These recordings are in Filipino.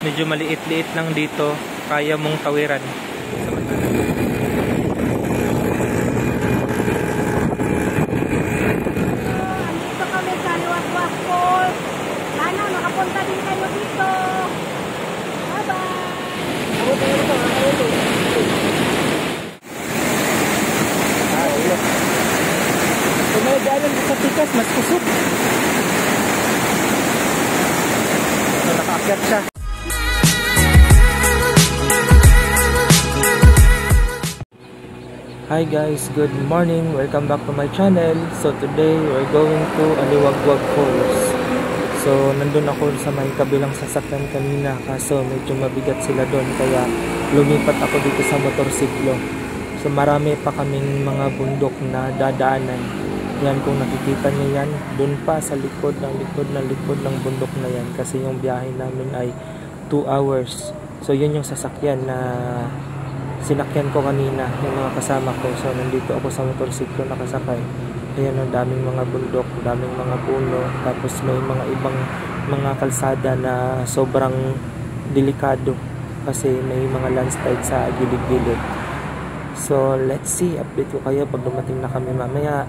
Medyo maliit-liit lang dito, kaya mong tawiran. Dito kami sa Liwag-Wag Falls. Sana makapunta din kayo dito. Bye-bye! Kung may daanan sa tikas, mas kusot. So, nakaakyat siya. Hi guys, good morning. Welcome back to my channel. So today we're going to Liwag-Wag Falls. So nandun ako sa may kabilang sasakyan kanina, kaso medyo mabigat sila doon, kaya lumipat ako dito sa motorsiklo. So marami pa kaming mga bundok na dadaanan. Yan, kung nakikita niyo yan, doon pa sa likod ng bundok na yan, kasi yung biyahe namin ay 2 hours. So yun yung sasakyan na sinakyan ko kanina, yung mga kasama ko. So nandito ako sa motorsiklo nakasakay. Ayan, ang daming mga bundok, daming mga puno, tapos may mga ibang mga kalsada na sobrang delikado kasi may mga landslide sa gilid-gilid. So let's see, update ko kayo pag dumating na kami mamaya.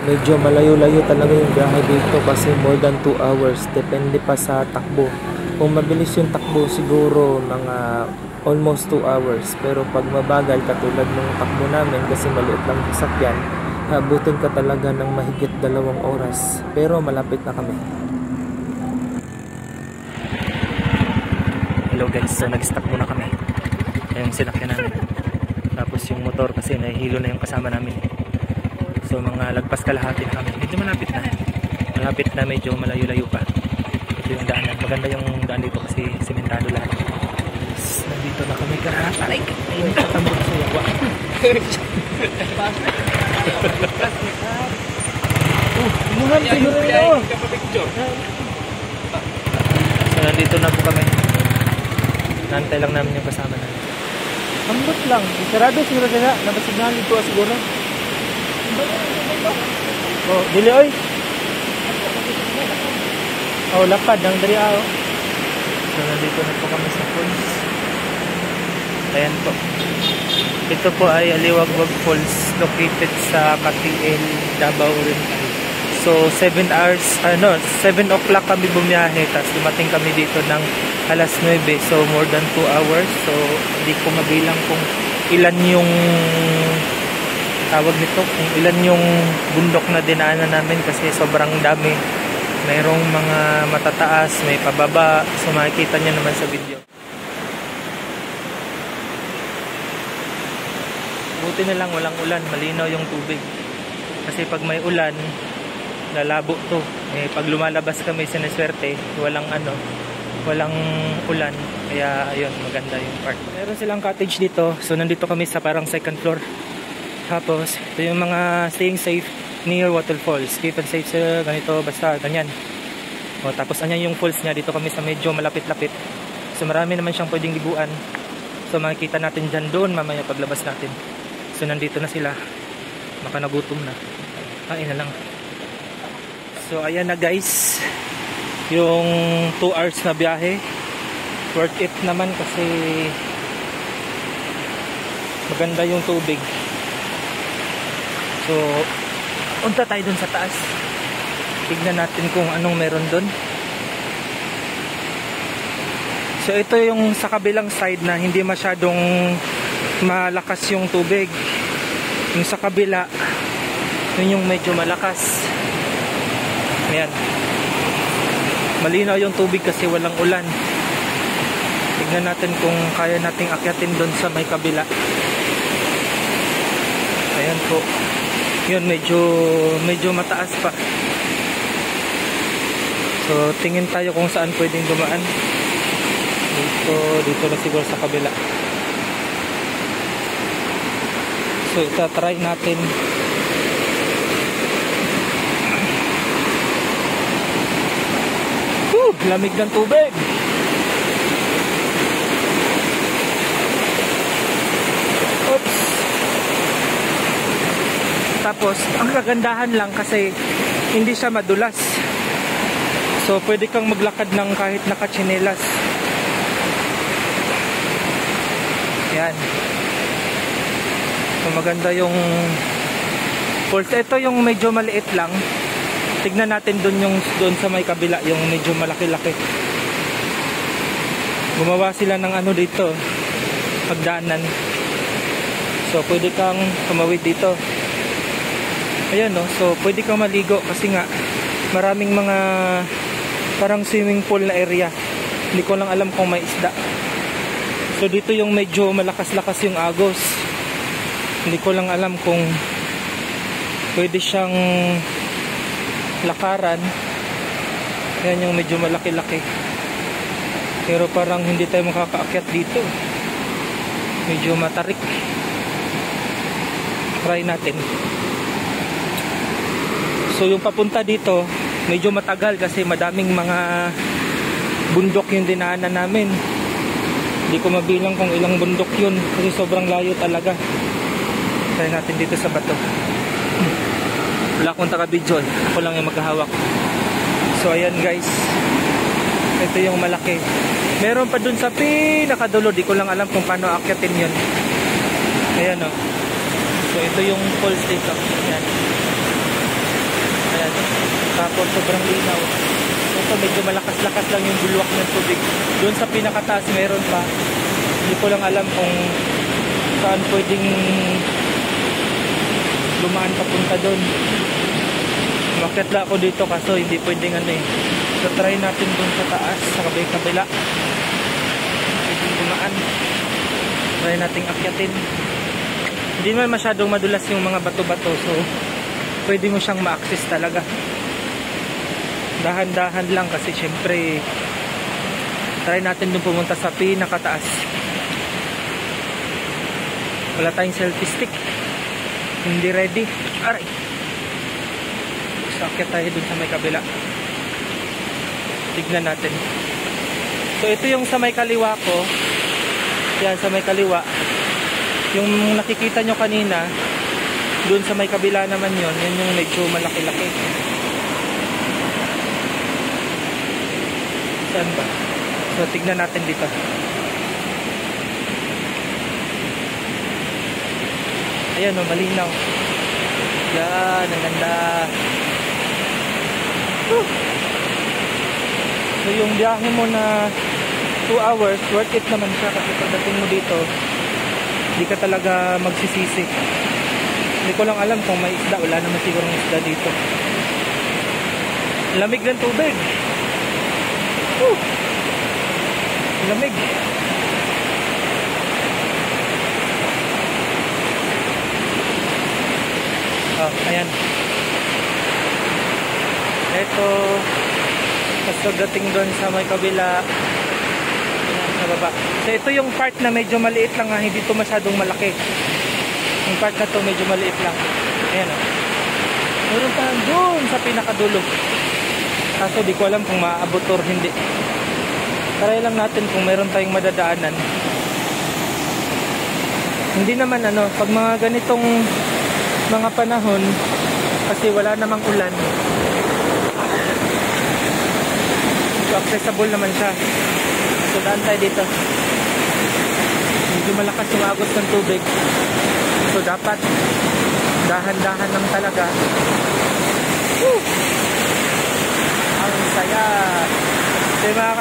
Medyo malayo-layo talaga yung biyahe dito kasi more than 2 hours, depende pa sa takbo. Kung mabilis yung takbo, siguro mga almost 2 hours. Pero pag mabagal, katulad ng takbo namin kasi maliit lang yung sasakyan, abutin ka talaga ng mahigit 2 oras. Pero malapit na kami. Hello guys, so nag-stop muna kami. Yung sinakyan namin. Tapos yung motor kasi nahihilo na yung kasama namin. So mga lagpas kalahati na kami. Medyo malapit na. Malapit na, medyo malayo-layo pa. Ito yung daanan. Maganda yung daan dito kasi simentado lahat. Nandito na kami aray, ay nakatambok sa yawa. Umuhan siguro rin. So nandito na po kami. Nantay lang namin yung kasama namin. Ambot lang, sarado siguro sila. Napasignal dito siguro. Oh, dili oy. Oh, lapad ang dari ah. So nandito na po kami sa falls. Ayan po. Ito po ay Liwag-Wag Falls, located sa Katiil, Davao Oriental. So 7 hours, 7 o'clock kami bumiyahe, tapos dumating kami dito ng alas 9. So more than 2 hours. So hindi ko mabilang kung ilan yung tawag nito, kung ilan yung bundok na dinaanan namin kasi sobrang dami. Mayroong mga matataas, may pababa. So makikita niyo naman sa video. Buti na lang walang ulan, malinaw yung tubig. Kasi pag may ulan, lalabo to. Pag lumalabas kami sineswerte, walang ulan. Kaya ayun, maganda yung part. Meron silang cottage dito. So nandito kami sa parang second floor. Tapos ito yung mga staying safe near waterfalls. Keep and safe sa ganito, basta ganyan. O, tapos anyan yung falls niya. Dito kami sa medyo malapit-lapit. So marami naman siyang pwedeng libuan. So makikita natin dyan doon mamaya paglabas natin. So nandito na sila. Baka nagutom na. Kain na lang. So ayan na guys, yung 2 hours na biyahe. Worth it naman kasi maganda yung tubig. So punta tayo dun sa taas. Tignan natin kung anong meron dun. So ito yung sa kabilang side na hindi masyadong malakas yung tubig. Yung sa kabila, yun yung medyo malakas. Ayan. Malinaw yung tubig kasi walang ulan. Tignan natin kung kaya nating akyatin dun sa may kabila. Ayan po. Yun, medyo mataas pa. So tingin tayo kung saan pwedeng dumaan. Dito na siguro sa kabila. So itatry natin. Lamig ng tubig. Oops. Tapos ang kagandahan lang kasi hindi siya madulas. So pwede kang maglakad ng kahit nakatsinelas. Yan. So maganda yung falls. Ito yung medyo maliit lang. Tignan natin doon sa may kabila, yung medyo malaki-laki. Gumawa sila ng ano dito, pagdaanan. So pwede kang tumawid dito. Ayan no, so pwede kang maligo kasi nga maraming mga parang swimming pool na area. Hindi ko lang alam kung may isda. So dito yung medyo malakas-lakas yung agos. Hindi ko lang alam kung pwede siyang lakaran. Ayan yung medyo malaki-laki. Pero parang hindi tayo makakaakyat dito. Medyo matarik. Try natin. So yung papunta dito medyo matagal kasi madaming mga bundok yung dinaanan namin. Hindi ko mabilang kung ilang bundok yun kasi sobrang layo talaga. Try natin dito sa bato. Wala akong taga-video, ako lang yung maghahawak. So ayan guys, ito yung malaki. Meron pa dun sa pinakadulo, di ko lang alam kung paano akyatin yun. Ayan o. So ito yung falls dito. Ayan. Ayan. Tapos sobrang linaw. Ito medyo malakas-lakas lang yung bulwak ng tubig. Doon sa pinakataas meron pa. Hindi ko lang alam kung saan pwedeng lumaan papunta doon. Umakyat lang ako dito kaso hindi pwedeng ano eh. So try natin doon sa taas, sa kabila. Pwedeng lumaan. Try nating akyatin. Hindi naman masyadong madulas yung mga bato-bato, so pwede mo siyang ma-access talaga. Dahan-dahan lang kasi syempre try natin dun pumunta sa pinakataas. Wala tayong selfie stick, hindi ready. Aray, so akyat tayo dun sa may kabila. Tignan natin. So ito yung sa may kaliwa ko. Yan sa may kaliwa. Yung nakikita nyo kanina, dun sa may kabila naman yon, yan yung medyo malaki-laki. Saan ba? So tignan natin dito. Ayan o, malinaw. Yan, ang ganda. So yung biyahe mo na 2 hours, worth it naman siya kasi pagdating mo dito, hindi ka talaga magsisisi. Hindi ko lang alam kung may isda. Wala naman sigurong isda dito. Lamig ng tubig. Lamig. Oh, ayan. Ito. Tapos pagdating doon sa may kabila, sa baba. So ito yung part na medyo maliit lang ha, hindi ito masyadong malaki. Yung part na to medyo maliit lang. Ayan o. Meron pa doon sa pinakadulo. Kaso di ko alam kung maaabot or hindi. Try lang natin kung meron tayong madadaanan. Hindi naman ano, pag mga ganitong mga panahon, kasi wala namang ulan, so accessible naman siya. So daan tayo dito. Medyo malakas yung agos ng tubig. So dapat dahan-dahan lang talaga. Ang saya. So yung mga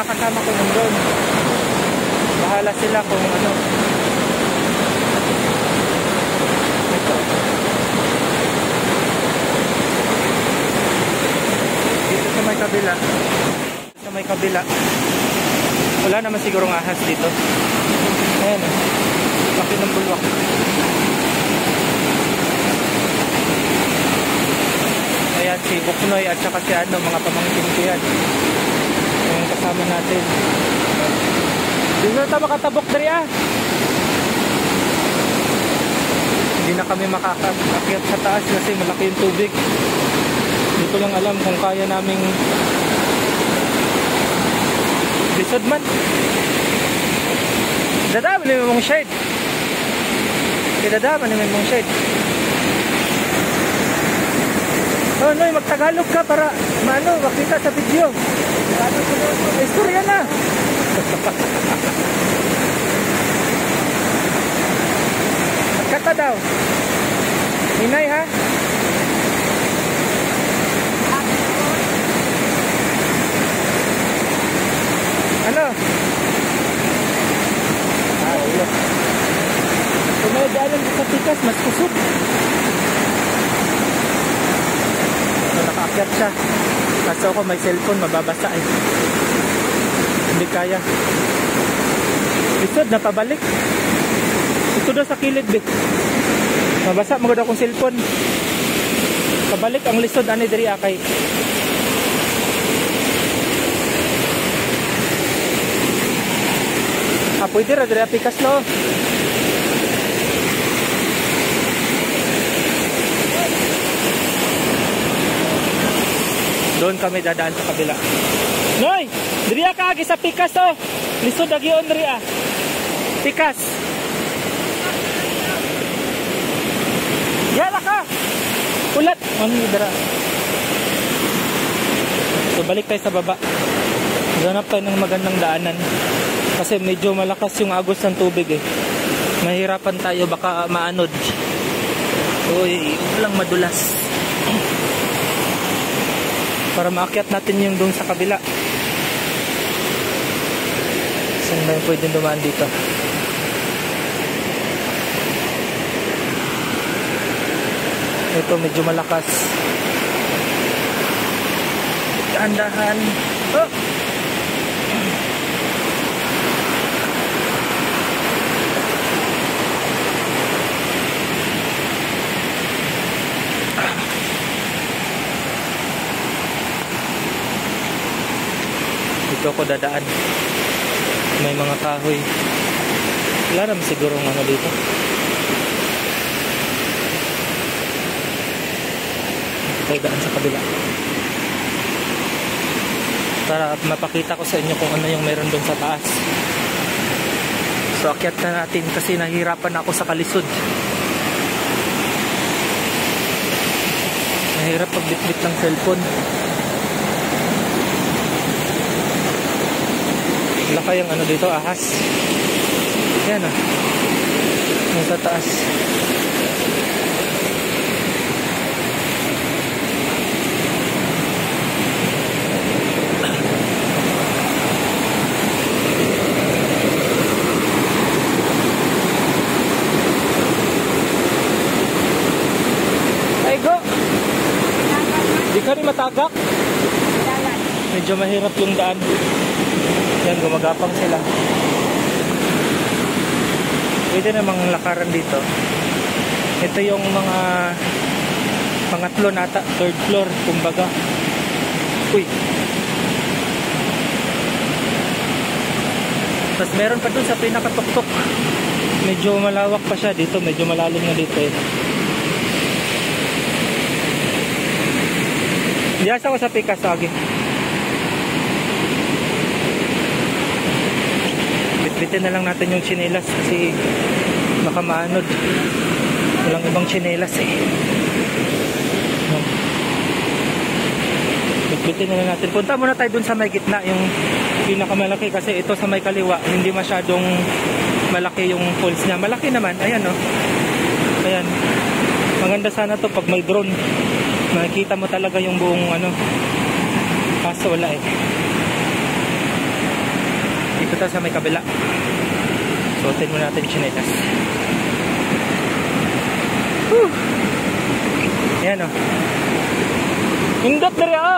kasama ko nandun. Bahala sila kung ano. Ito. Dito sa may kabila. Sa may kabila. Wala naman sigurong ahas dito. Ayan. Laki ng bulwak. Ayan si Buknoy at saka si ano, mga pamangkin ko yan. Yung kasama natin. Dito na tayo makatabok dari ah. Hindi na kami makakaakyat sa taas kasi malaki yung tubig. Hindi ko lang alam kung kaya naming lisod man. Dadaan namin mong shade. Dadaan namin mong shade. Oh, Noy, magtagalog ka para makita sa video. Istorya na. Kata daw. Inay ha? Ano? Ulo. Kung may daanan sa pikas, mas kusog. Nakaakyat siya. Kaso ako may cellphone, mababasa eh. Hindi kaya. Lisod na pabalik. Ito daw sa kilid bit. Mabasa mo daw akong cellphone. Pabalik ang lisod ani diri akay. Pwede ra diri pikas no. Doon kami dadaan sa kabila. Noy, diri ka agi sa pikas oh. Lisod agyon diri ah. Pikas. Yala ka. Ulat. Ano dira? So balik tayo sa baba. Hanap tayo ng magandang daanan. Kasi medyo malakas yung agos ng tubig eh. Mahirapan tayo baka maanod. Uy, lang madulas. Para maakyat natin yung doon sa kabila. Saan ba yung pwedeng dumaan dito? Ito medyo malakas. Dahan-dahan. Oh! Dito ako dadaan. May mga kahoy. Wala naman siguro ng ano dito. Tayo daan sa kabila. Para mapakita ko sa inyo kung ano yung meron doon sa taas. So akyat na natin kasi nahihirapan ako sa kalisod. Nahirap pagbitbit ng cellphone. Laka yung ano dito, ahas. Yan ah. Nasa taas. Ay go! Di ka rin matagak? Medyo mahirap yung daan. Yan, gumagapang sila. Pwede namang lakaran dito. Ito yung mga pangatlo nata, third floor, kumbaga. Uy. Tapos meron pa dun sa pinakatuktok. Medyo malawak pa siya dito, medyo malalim na dito eh. Diyasa ko sa pikas lagi. Bitbitin na lang natin yung tsinelas kasi baka maanod. Walang ibang tsinelas eh. Bitbitin na lang natin. Punta muna tayo dun sa may gitna, yung pinakamalaki kasi ito sa may kaliwa hindi masyadong malaki yung falls niya. Malaki naman, ayan oh. Ayan. Maganda sana to pag may drone. Makikita mo talaga yung buong ano. Kaso wala eh. Dito tayo sa may kabila. Suotin muna natin yung chinelas. Ayan o. Hindot na rin o.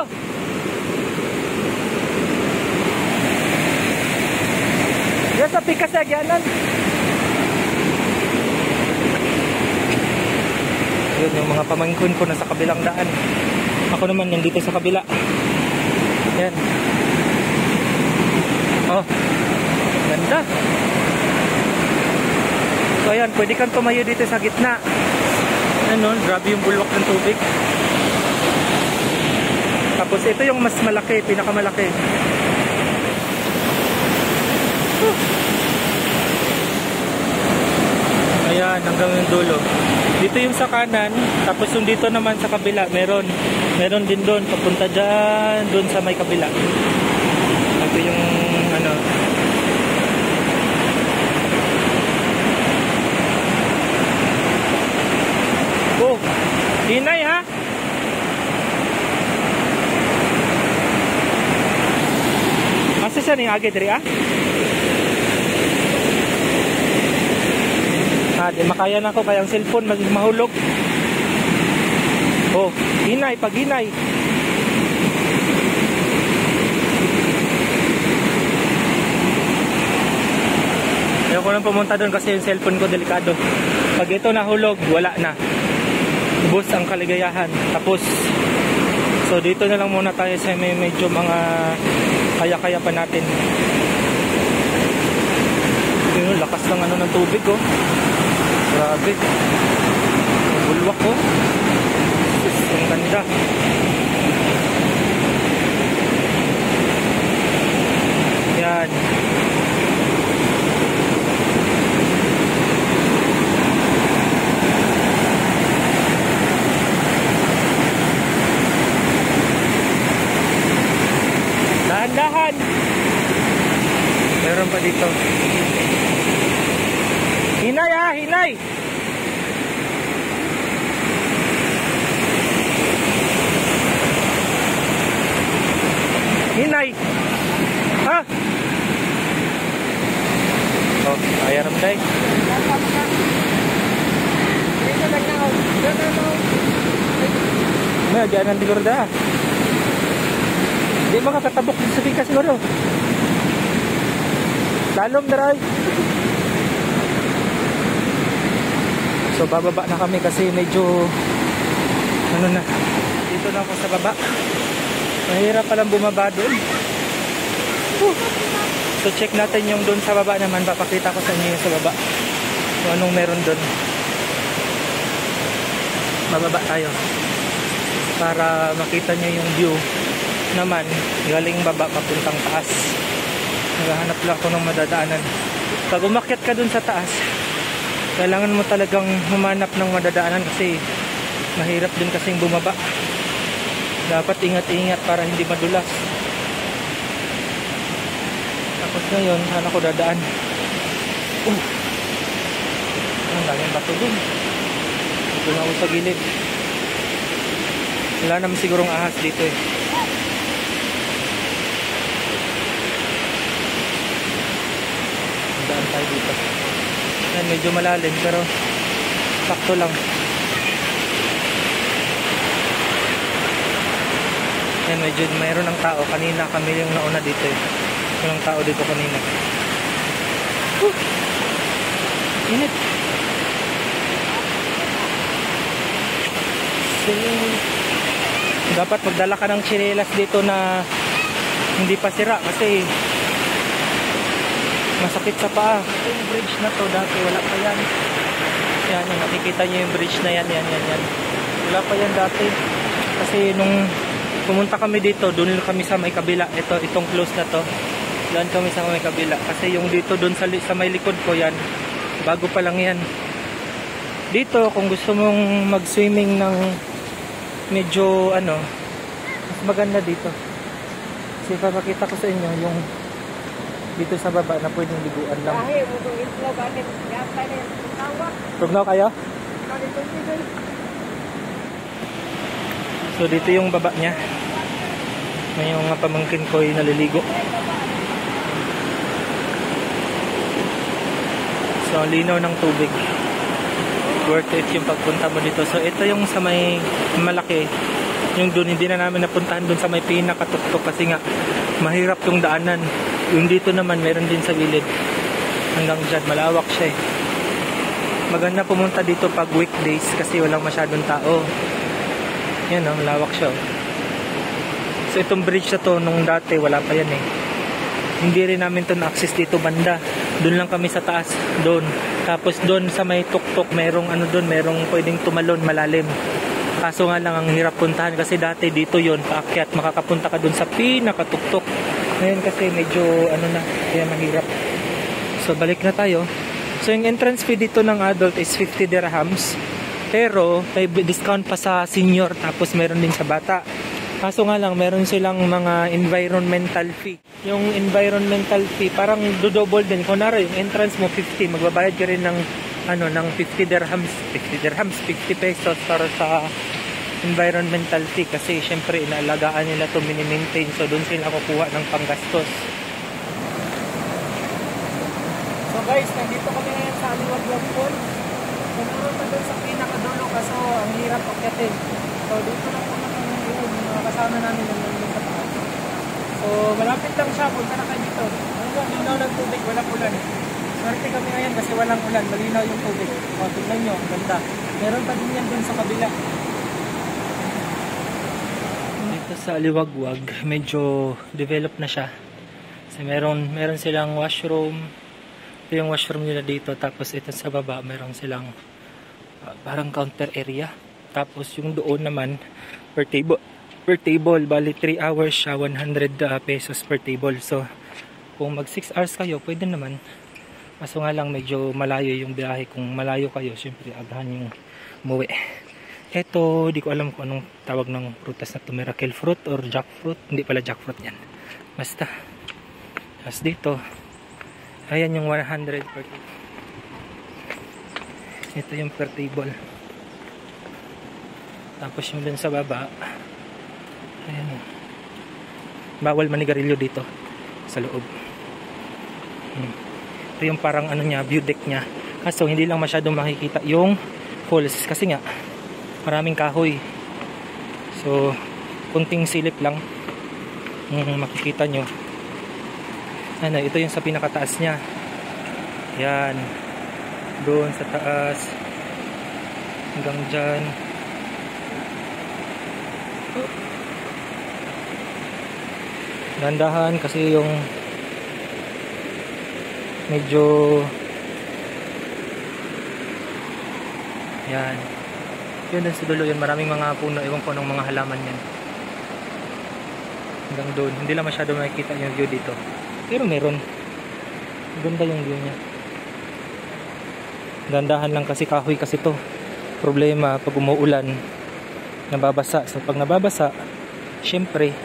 Yan sa pikas na agyanan. Yun yung mga pamangkin ko na sa kabilang daan. Ako naman nandito sa kabila. Yan. Oh. Ganda. So ayan, pwede kang tumayo dito sa gitna. Ano, grabe yung bulwak ng tubig. Tapos ito yung mas malaki, pinakamalaki. Ayan, hanggang yung dulo. Dito ito yung sa kanan, tapos yung dito naman sa kabila, meron din doon, papunta dyan, doon sa may kabila. Ito yung ano. Oh, hinay ha. Asa siya ni agi diri ah? Di makaya na ako kaya ang cellphone maging mahulog. Oh, hinay, pag hinay. Ayoko nang pumunta doon kasi yung cellphone ko delikado. Pag ito nahulog, wala na. Ubos ang kaligayahan. Tapos, so dito na lang muna tayo sa may medyo mga kaya-kaya pa natin. Yun, lakas ng ano ng tubig oh. Grabe. Ang bulwak oh. Ang ganda. Yan. Dahan-dahan. Meron pa dito. Hinay ha, hinay. Hinay. Ha? Oh, ayaram day. May agyanan siguro da. Di makakatabok sa bika siguro. Lalom daray. So bababa na kami kasi medyo ano na. Dito na ako sa baba. Mahirap palang bumaba doon. So check natin yung doon sa baba naman. Papakita ko sa inyo yung sa baba. Kung anong meron doon. Bababa tayo. Para makita nyo yung view naman. Galing baba papuntang taas. Naghahanap lang ako ng madadaanan. Pag umakyat ka doon sa taas, kailangan mo talagang humanap ng madadaanan kasi mahirap din kasing bumaba. Dapat ingat-ingat para hindi madulas. Tapos ngayon, saan ako dadaan? Ang daming bato dun. Dito na ako sa gilid. Wala naman sigurong ahas dito eh. Daan tayo dito. Yan, medyo malalim pero sakto lang. Yan, medyo mayroon ng tao. Kanina kami yung nauna dito eh. Walang tao dito kanina. Init. So, dapat magdala ka ng tsinelas dito na hindi pa sira kasi masakit sa paa. Yung bridge na to dati wala pa yan. Yan, yung nakikita nyo yung bridge na yan. Wala pa yan dati. Kasi nung pumunta kami dito, doon kami sa may kabila. Itong close na to. Doon kami sa may kabila. Kasi yung dito doon sa may likod ko yan, bago pa lang yan. Dito, kung gusto mong mag-swimming ng medyo ano, mas maganda dito. Kasi papakita ko sa inyo yung dito sa baba na pwedeng liguan lang. Tugnaw kayo? So dito yung baba niya. May mga pamangkin ko yung naliligo. So linaw ng tubig. Worth it yung pagpunta mo dito. So ito yung sa may malaki. Yung doon hindi na namin napuntahan doon sa may pinakatuktok kasi nga mahirap yung daanan. Yung dito naman meron din sa gilid. Hanggang dyan malawak siya eh. Maganda pumunta dito pag weekdays kasi walang masyadong tao. Yan oh, malawak siya oh. So itong bridge na to nung dati wala pa yan eh. Hindi rin namin to na-access dito banda. Doon lang kami sa taas, doon. Tapos doon sa may tuktok, merong ano doon, merong pwedeng tumalon malalim. Kaso nga lang ang hirap puntahan kasi dati dito yon paakyat, makakapunta ka doon sa pinakatuktok. Ngayon kasi medyo ano na, kaya mahirap. So balik na tayo. So yung entrance fee dito ng adult is 50 dirhams. Pero may discount pa sa senior, tapos meron din sa bata. Kaso nga lang, meron silang mga environmental fee. Yung environmental fee, parang double din. Kung naro, yung entrance mo 50, magbabayad ka rin ng, ng 50 dirhams, 50 pesos para sa environmental fee. Kasi syempre, inaalagaan nila to, mini-maintain. So, doon sila kukuha ng panggastos. So guys, nandito kami ngayon sa Aliwagwag Falls. Pumunta pa doon sa pinakadulo kaso ang hirap akyatin. So dito lang po naman yung mga kasama namin na nandun sa taas. So malapit lang siya, punta na kayo dito. Ano ba, malinaw ng tubig, walang ulan. Swerte kami ngayon kasi walang ulan, malinaw yung tubig. O, tignan nyo, ang ganda. Meron pa din yan dun sa kabila. Dito sa Aliwagwag, medyo develop na siya. Kasi meron silang washroom. Ito yung washroom nila dito, tapos ito sa baba meron silang parang counter area. Tapos yung doon naman per table bali 3 hours siya, 100 pesos per table. So kung mag 6 hours kayo pwede naman, kaso nga lang medyo malayo yung biyahe. Kung malayo kayo syempre agahan yung umuwi. Ito di ko alam kung anong tawag ng prutas na to, miracle fruit or jackfruit. Hindi pala jackfruit yan, basta. Tapos dito ayan yung 100 per table. Ito yung per table. Tapos yung dun sa baba, ayan. Bawal manigarilyo dito sa loob. Ito yung parang niya, view deck niya. Kaso hindi lang masyadong makikita yung falls kasi nga maraming kahoy. So kunting silip lang makikita nyo. Ito yung sa pinakataas niya. Yan. Doon sa taas. Hanggang dyan. Dandahan kasi yung medyo yan. Yun din sa dulo yun. Maraming mga puno. Ewan ko ng mga halaman yan. Hanggang doon. Hindi lang masyado makikita yung view dito. Pero meron. Ganda yung view niya. Dandahan lang kasi kahoy kasi to. Problema pag umuulan, nababasa. So pag nababasa, syempre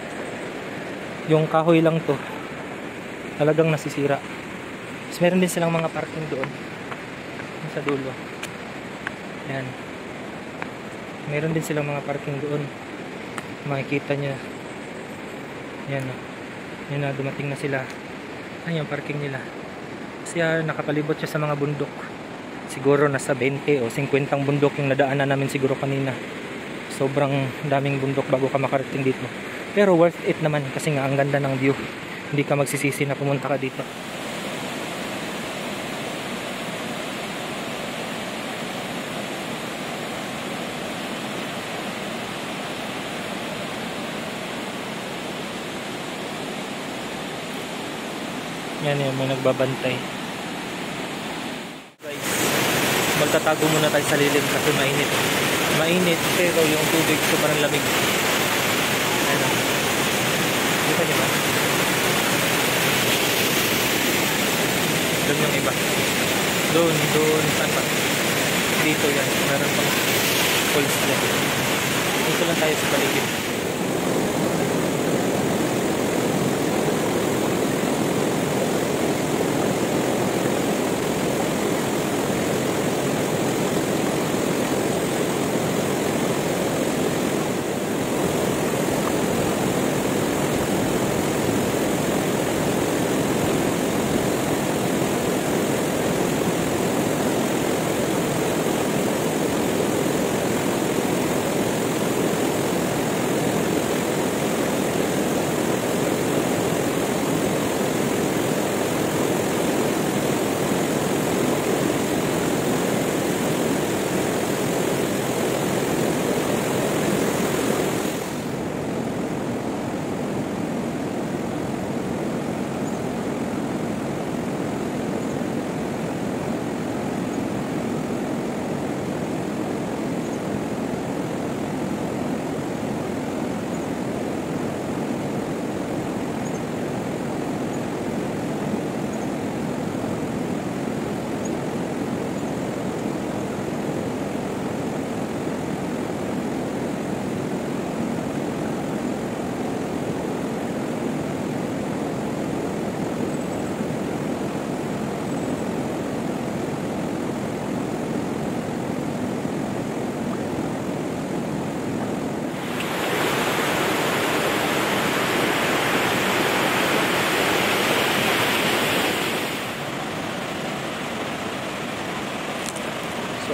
yung kahoy lang to talagang nasisira. So, meron din silang mga parking doon sa dulo. Yan. Meron din silang mga parking doon. Makikita nyo. Yan. Yan na, dumating na sila. Ayan yung parking nila. Kasi nakapalibot siya sa mga bundok. Siguro nasa 20 o 50 bundok yung nadaanan namin siguro kanina. Sobrang daming bundok bago ka makarating dito. Pero worth it naman kasi nga ang ganda ng view. Hindi ka magsisisi na pumunta ka dito. Yan yun, may nagbabantay. Guys, magtatago muna tayo sa lilim kasi mainit. Mainit pero yung tubig sobrang lamig. Ano? Kita niyo ba? Doon yung iba. Doon, saan pa? Dito yan, meron pang falls dyan. Dito lang tayo sa paligid.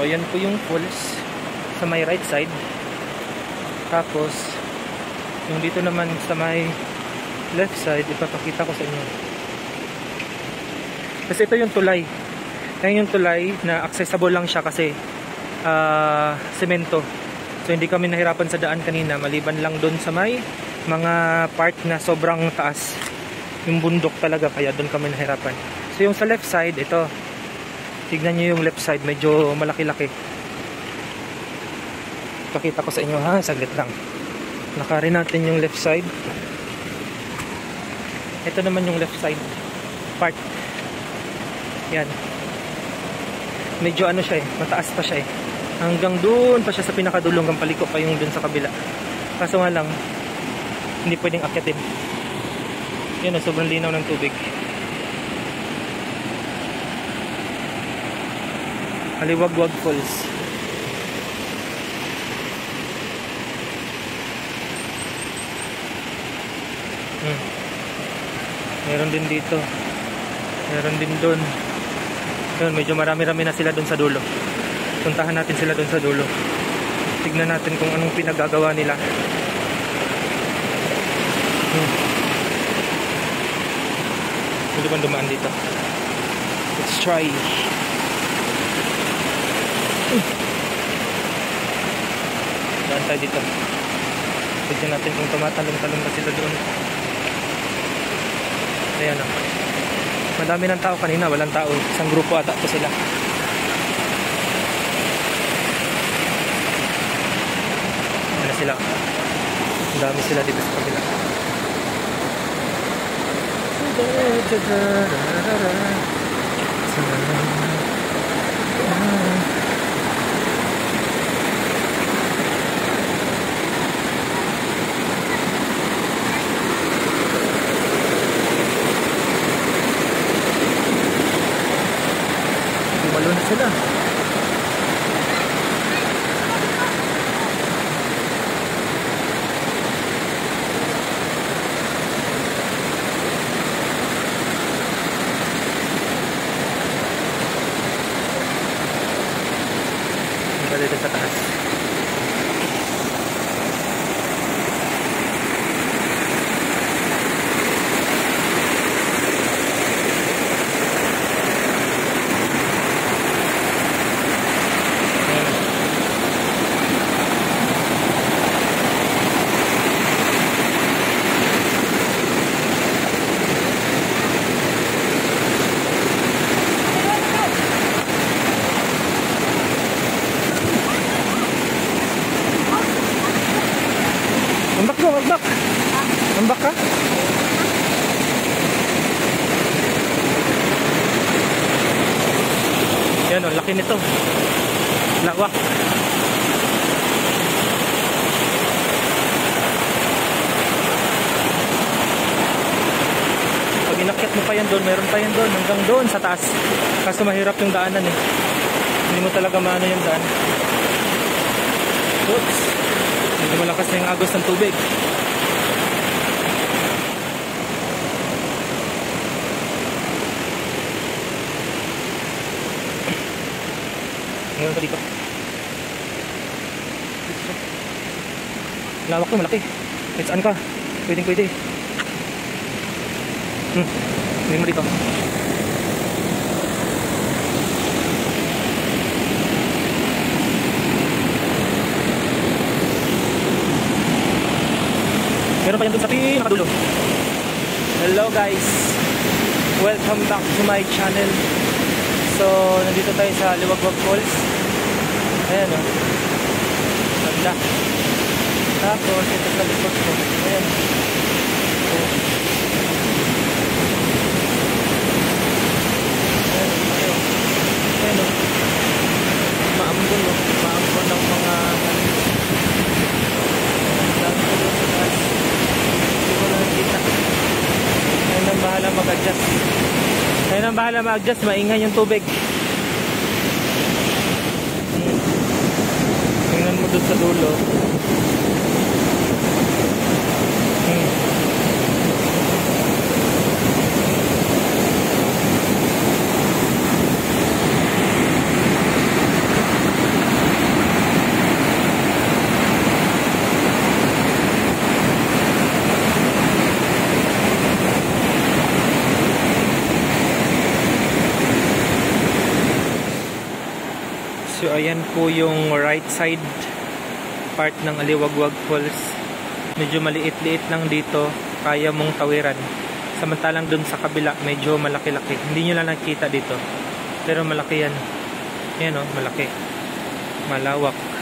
ayan po yung falls sa may right side. Tapos yung dito naman sa may left side, ipapakita ko sa inyo. Kasi ito yung tulay. Yan yung tulay na accessible lang siya kasi semento. So hindi kami nahirapan sa daan kanina, maliban lang doon sa may mga part na sobrang taas. Yung bundok talaga, kaya doon kami nahirapan. So yung sa left side, ito. Tignan nyo yung left side, medyo malaki-laki. Pakita ko sa inyo ha, saglit lang. Lakarin natin yung left side. Ito naman yung left side part. Yan. Medyo ano siya mataas pa siya hanggang doon pa siya sa pinakadulong, hanggang paliko pa yung doon sa kabila. Kaso nga lang, hindi pwedeng akyatin. Yan, sobrang linaw ng tubig. Aliwagwag Falls. Meron din dito. Meron din doon. Yun, medyo marami-rami na sila doon sa dulo. Puntahan natin sila doon sa dulo. Tignan natin kung anong pinagagawa nila. Hindi ba dumaan dito? Let's try. Daan tayo dito. Tignan natin kung tumatalong-talong na sila doon. Ayan o. Madami ng tao kanina, walang tao. Isang grupo ata po sila. Ano sila? Ang dami sila dito sa kabila. Malo na sila. Dito sa taas. Ambak ka? Yan o, laki nito. Lawak. Pag inakyat mo pa yan doon, meron pa yan doon, hanggang doon sa taas. Kaso mahirap yung daanan eh. Hindi mo talaga maano yung daan. Oops. Hindi malakas na yung agos ng tubig. Ngayon pa dito. Lawak to, malaki. Kahit saan ka, pwedeng pwede. Ngayon mo dito. Meron pa yan dun sa pinakadulo. Hello guys, welcome back to my channel. So, nandito tayo sa Aliwagwag Falls. Ayan o. Ganda. Tapos, ito sa likod ko. Ayan. So, ayan o. Maambon o. Maambon ng mga dami ko doon sa taas. Hindi ko na nakita. Ayan ang bahala mag-adjust. Ayan ang bahala mag-adjust. Maingay yung tubig. Tingnan mo doon sa dulo. So ayan po yung right side part ng Aliwagwag Falls. Medyo maliit-liit lang dito, kaya mong tawiran. Samantalang dun sa kabila, medyo malaki-laki. Hindi nyo lang nakikita dito. Pero malaki yan. Ayan o, malaki. Malawak.